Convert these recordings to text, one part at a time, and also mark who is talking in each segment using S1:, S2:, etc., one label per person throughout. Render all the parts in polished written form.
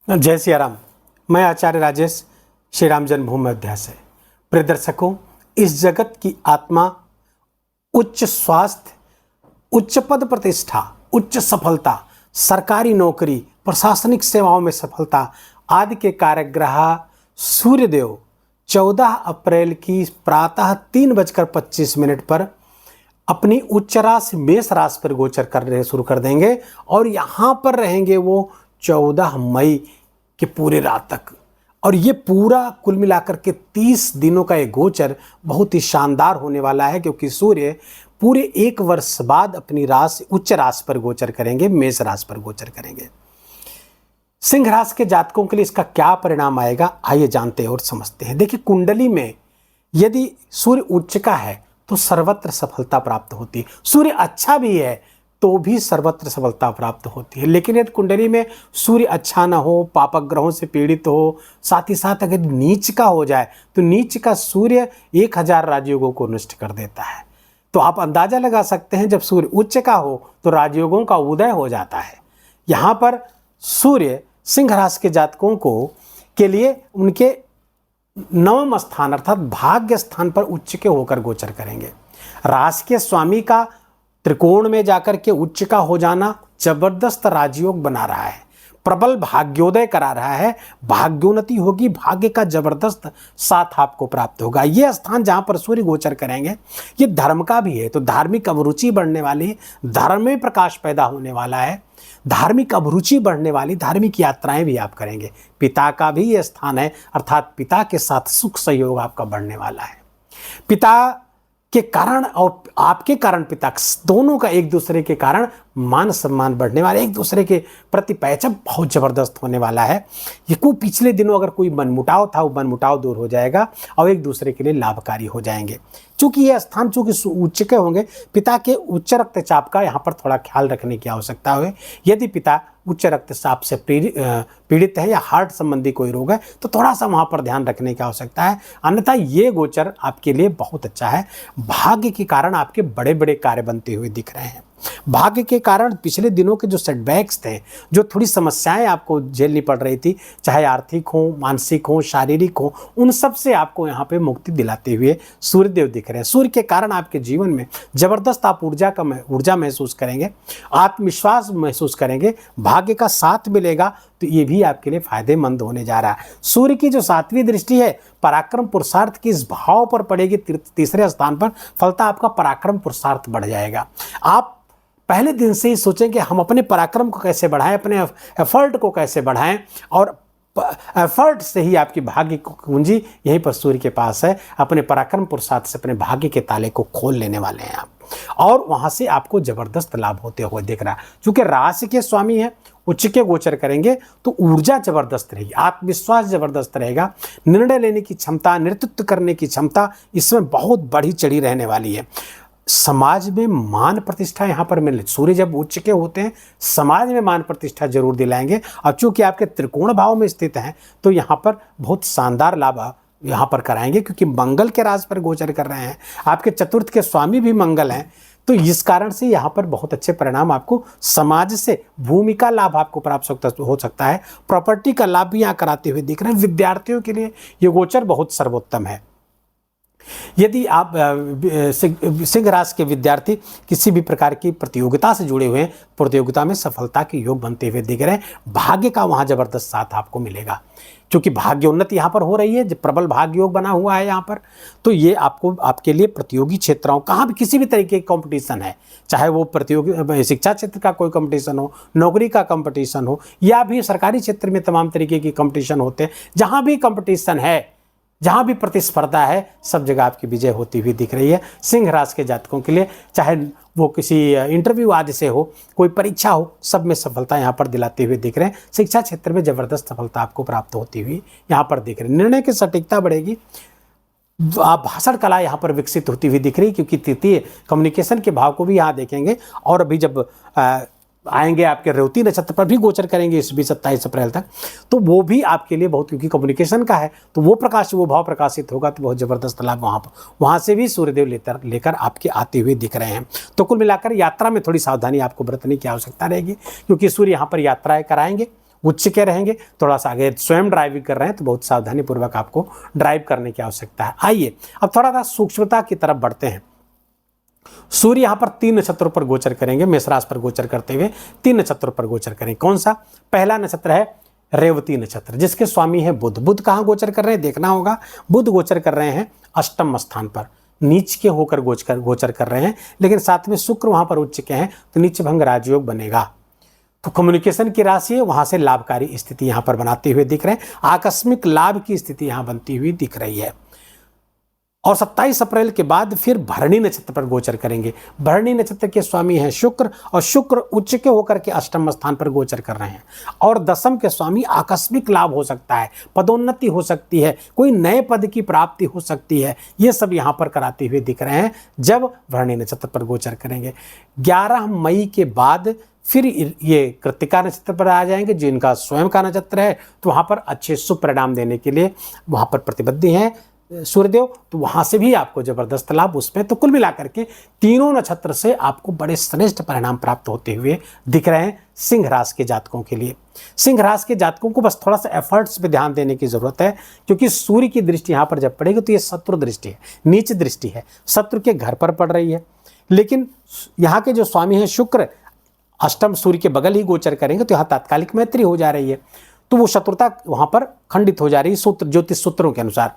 S1: जय सिया राम। मैं आचार्य राजेश श्री राम जन्मभूमि अयोध्या से। प्रिय दर्शकों, इस जगत की आत्मा उच्च स्वास्थ्य, उच्च पद प्रतिष्ठा, उच्च सफलता, सरकारी नौकरी, प्रशासनिक सेवाओं में सफलता आदि के कारकग्रह सूर्यदेव 14 अप्रैल की प्रातः 3:25 पर अपनी उच्च राशि मेष राशि पर गोचर करने शुरू कर देंगे और यहाँ पर रहेंगे वो 14 मई के पूरे रात तक। और ये पूरा कुल मिलाकर के 30 दिनों का ये गोचर बहुत ही शानदार होने वाला है, क्योंकि सूर्य पूरे 1 वर्ष बाद अपनी राशि उच्च राशि पर गोचर करेंगे, मेष राशि पर गोचर करेंगे। सिंह राशि के जातकों के लिए इसका क्या परिणाम आएगा, आइए जानते हैं और समझते हैं। देखिए, कुंडली में यदि सूर्य उच्च का है तो सर्वत्र सफलता प्राप्त होती है। सूर्य अच्छा भी है तो भी सर्वत्र सफलता प्राप्त होती है। लेकिन यदि कुंडली में सूर्य अच्छा ना हो, पापक ग्रहों से पीड़ित हो, साथ ही साथ अगर नीच का हो जाए तो नीच का सूर्य 1000 राजयोगों को नष्ट कर देता है। तो आप अंदाजा लगा सकते हैं, जब सूर्य उच्च का हो तो राजयोगों का उदय हो जाता है। यहाँ पर सूर्य सिंह राशि के जातकों को के लिए उनके 9वें स्थान अर्थात भाग्य स्थान पर उच्च के होकर गोचर करेंगे। राशि के स्वामी का त्रिकोण में जाकर के उच्च का हो जाना जबरदस्त राजयोग बना रहा है, प्रबल भाग्योदय करा रहा है, भाग्योन्नति होगी, भाग्य का जबरदस्त साथ आपको प्राप्त होगा। ये स्थान जहाँ पर सूर्य गोचर करेंगे ये धर्म का भी है, तो धार्मिक अभिरुचि बढ़ने वाली, धर्म में प्रकाश पैदा होने वाला है, धार्मिक अभिरुचि बढ़ने वाली, धार्मिक यात्राएं भी आप करेंगे। पिता का भी ये स्थान है, अर्थात पिता के साथ सुख सहयोग आपका बढ़ने वाला है। पिता के कारण और आपके कारण पिता दोनों का एक दूसरे के कारण मान सम्मान बढ़ने वाला, एक दूसरे के प्रति पैचअप बहुत जबरदस्त होने वाला है। ये को पिछले दिनों अगर कोई मनमुटाव था वो मनमुटाव दूर हो जाएगा और एक दूसरे के लिए लाभकारी हो जाएंगे। चूंकि ये स्थान चूंकि उच्च के होंगे, पिता के उच्च रक्तचाप का यहाँ पर थोड़ा ख्याल रखने की आवश्यकता है। यदि पिता उच्च रक्तचाप से पीड़ित है या हार्ट संबंधी कोई रोग है तो थोड़ा सा वहाँ पर ध्यान रखने की आवश्यकता है। अन्यथा ये गोचर आपके लिए बहुत अच्छा है। भाग्य के कारण आपके बड़े बड़े कार्य बनते हुए दिख रहे हैं। भाग्य के कारण पिछले दिनों के जो सेटबैक्स थे, जो थोड़ी समस्याएं आपको झेलनी पड़ रही थी, चाहे आर्थिक हो, मानसिक हो, शारीरिक हो, उन सब से आपको यहाँ पे मुक्ति दिलाते हुए सूर्यदेव दिख रहे हैं। सूर्य के कारण आपके जीवन में जबरदस्त आप ऊर्जा महसूस करेंगे, आत्मविश्वास महसूस करेंगे, भाग्य का साथ मिलेगा, तो ये भी आपके लिए फायदेमंद होने जा रहा है। सूर्य की जो 7वीं दृष्टि है पराक्रम पुरुषार्थ की इस भाव पर पड़ेगी, तीसरे स्थान पर, फलता आपका पराक्रम पुरुषार्थ बढ़ जाएगा। आप पहले दिन से ही सोचें कि हम अपने पराक्रम को कैसे बढ़ाएं, अपने एफर्ट को कैसे बढ़ाएं, और एफर्ट से ही आपकी भाग्य की कुंजी यहीं पर सूर्य के पास है। अपने पराक्रम पुरुषार्थ से अपने भाग्य के ताले को खोल लेने वाले हैं आप, और वहां से आपको जबरदस्त लाभ होते हुए दिख रहा है। क्योंकि राशि के स्वामी है, उच्च के गोचर करेंगे तो ऊर्जा जबरदस्त रहेगी, आत्मविश्वास जबरदस्त रहेगा, निर्णय लेने की क्षमता, नेतृत्व करने की क्षमता इसमें बहुत बढ़ी चढ़ी रहने वाली है। समाज में मान प्रतिष्ठा यहाँ पर मिले, सूर्य जब उच्च के होते हैं समाज में मान प्रतिष्ठा जरूर दिलाएंगे। और चूंकि आपके त्रिकोण भाव में स्थित हैं तो यहाँ पर बहुत शानदार लाभ यहाँ पर कराएंगे, क्योंकि मंगल के राज पर गोचर कर रहे हैं, आपके चतुर्थ के स्वामी भी मंगल हैं। तो इस कारण से यहाँ पर बहुत अच्छे परिणाम आपको समाज से, भूमि का लाभ आपको प्राप्त हो सकता है, प्रॉपर्टी का लाभ भी यहाँ कराते हुए दिख रहे हैं। विद्यार्थियों के लिए ये गोचर बहुत सर्वोत्तम है। यदि आप सिंह राशि के विद्यार्थी किसी भी प्रकार की प्रतियोगिता से जुड़े हुए हैं, प्रतियोगिता में सफलता के योग बनते हुए दिख रहे हैं। भाग्य का वहाँ जबरदस्त साथ आपको मिलेगा, क्योंकि भाग्योन्नति यहाँ पर हो रही है, प्रबल भाग्य योग बना हुआ है यहाँ पर। तो ये आपको आपके लिए प्रतियोगी क्षेत्रों, कहाँ भी किसी भी तरीके की कंपटीशन है, चाहे वो प्रतियोगी शिक्षा क्षेत्र का कोई कंपटीशन हो, नौकरी का कंपटीशन हो, या भी सरकारी क्षेत्र में तमाम तरीके की कंपटीशन होते हैं, जहाँ भी कंपटीशन है, जहाँ भी प्रतिस्पर्धा है, सब जगह आपकी विजय होती हुई दिख रही है। सिंह राशि के जातकों के लिए, चाहे वो किसी इंटरव्यू आदि से हो, कोई परीक्षा हो, सब में सफलता यहाँ पर दिलाते हुए दिख रहे हैं। शिक्षा क्षेत्र में जबरदस्त सफलता आपको प्राप्त होती हुई यहाँ पर दिख रही है। निर्णय की सटीकता बढ़ेगी, आप भाषण कला यहाँ पर विकसित होती हुई दिख रही है, क्योंकि तृतीय कम्युनिकेशन के भाव को भी यहाँ देखेंगे। और अभी जब आएंगे आपके रेवती नक्षत्र पर भी गोचर करेंगे इस 27 अप्रैल तक, तो वो भी आपके लिए बहुत, क्योंकि कम्युनिकेशन का है तो वो भाव प्रकाशित होगा, तो बहुत जबरदस्त लाभ वहाँ से भी सूर्यदेव लेकर आपके आते हुए दिख रहे हैं। तो कुल मिलाकर यात्रा में थोड़ी सावधानी आपको बरतने की आवश्यकता रहेगी, क्योंकि सूर्य यहाँ पर यात्राएं कराएंगे, उच्च के रहेंगे। थोड़ा सा आगे स्वयं ड्राइविंग कर रहे हैं तो बहुत सावधानी पूर्वक आपको ड्राइव करने की आवश्यकता है। आइए अब थोड़ा सा सूक्ष्मता की तरफ बढ़ते हैं। सूर्य यहां पर 3 नक्षत्रों पर गोचर करेंगे, मेष राशि पर गोचर करते हुए 3 नक्षत्रों पर गोचर करेंगे। कौन सा? पहला नक्षत्र है रेवती नक्षत्र, जिसके स्वामी है बुध। बुध कहां गोचर कर रहे हैं देखना होगा। बुध गोचर कर रहे हैं अष्टम स्थान पर, नीच के होकर गोचर कर रहे हैं, लेकिन साथ में शुक्र वहां पर उच्च के हैं तो नीच भंग राजयोग बनेगा। तो कम्युनिकेशन की राशि है, वहां से लाभकारी स्थिति यहां पर बनाते हुए दिख रहे हैं। आकस्मिक लाभ की स्थिति यहां बनती हुई दिख रही है। और 27 अप्रैल के बाद फिर भरणी नक्षत्र पर गोचर करेंगे। भरणी नक्षत्र के स्वामी हैं शुक्र, और शुक्र उच्च के होकर के अष्टम स्थान पर गोचर कर रहे हैं। और दशम के स्वामी आकस्मिक लाभ हो सकता है, पदोन्नति हो सकती है, कोई नए पद की प्राप्ति हो सकती है, ये सब यहां पर कराते हुए दिख रहे हैं जब भरणी नक्षत्र पर गोचर करेंगे। 11 मई के बाद फिर ये कृत्तिका नक्षत्र पर आ जाएंगे, जिनका स्वयं का नक्षत्र है, तो वहां पर अच्छे शुभ परिणाम देने के लिए वहां पर प्रतिबद्ध हैं सूर्यदेव, तो वहां से भी आपको जबरदस्त लाभ उसमें। तो कुल मिलाकर के तीनों नक्षत्र से आपको बड़े श्रेष्ठ परिणाम प्राप्त होते हुए दिख रहे हैं सिंह राशि के जातकों के लिए। सिंह राशि के जातकों को बस थोड़ा सा एफर्ट्स पे ध्यान देने की जरूरत है, क्योंकि सूर्य की दृष्टि यहां पर जब पड़ेगी तो ये शत्रु दृष्टि है, नीच दृष्टि है, शत्रु के घर पर पड़ रही है। लेकिन यहाँ के जो स्वामी हैं शुक्र अष्टम सूर्य के बगल ही गोचर करेंगे, तो यहाँ तात्कालिक मैत्री हो जा रही है, तो वो शत्रुता वहां पर खंडित हो जा रही है सूत्र ज्योतिष सूत्रों के अनुसार।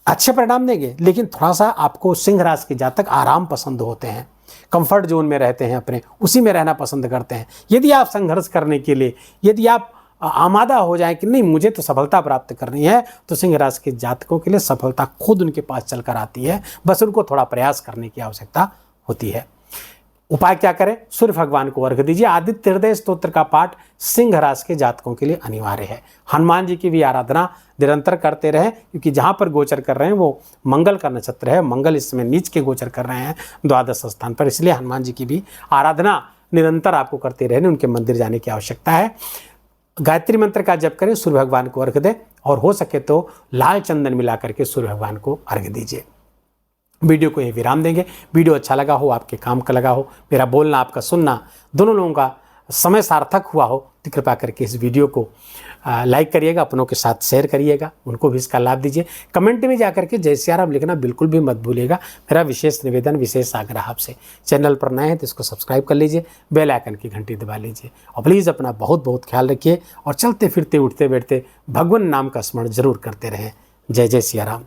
S1: अच्छे परिणाम देंगे, लेकिन थोड़ा सा आपको सिंह राशि के जातक आराम पसंद होते हैं, कंफर्ट जोन में रहते हैं, अपने उसी में रहना पसंद करते हैं। यदि आप संघर्ष करने के लिए, यदि आप आमादा हो जाए कि नहीं मुझे तो सफलता प्राप्त करनी है, तो सिंह राशि के जातकों के लिए सफलता खुद उनके पास चलकर आती है, बस उनको थोड़ा प्रयास करने की आवश्यकता होती है। उपाय क्या करें? सूर्य भगवान को अर्घ दीजिए। आदित्य हृदय स्तोत्र का पाठ सिंह राशि के जातकों के लिए अनिवार्य है। हनुमान जी की भी आराधना निरंतर करते रहें, क्योंकि जहां पर गोचर कर रहे हैं वो मंगल का नक्षत्र है। मंगल इस समय नीच के गोचर कर रहे हैं द्वादश स्थान पर, इसलिए हनुमान जी की भी आराधना निरंतर आपको करते रहने, उनके मंदिर जाने की आवश्यकता है। गायत्री मंत्र का जप करें, सूर्य भगवान को अर्घ दें, और हो सके तो लाल चंदन मिला करके सूर्य भगवान को अर्घ दीजिए। वीडियो को ये विराम देंगे। वीडियो अच्छा लगा हो, आपके काम का लगा हो, मेरा बोलना आपका सुनना दोनों लोगों का समय सार्थक हुआ हो, तो कृपा करके इस वीडियो को लाइक करिएगा, अपनों के साथ शेयर करिएगा, उनको भी इसका लाभ दीजिए। कमेंट में जाकर के जय सिया राम लिखना बिल्कुल भी मत भूलिएगा। मेरा विशेष निवेदन, विशेष आग्रह आपसे, चैनल पर नए हैं तो इसको सब्सक्राइब कर लीजिए, बेल आइकन की घंटी दबा लीजिए, और प्लीज़ अपना बहुत बहुत ख्याल रखिए, और चलते फिरते उठते बैठते भगवान नाम का स्मरण जरूर करते रहें। जय जय सिया राम।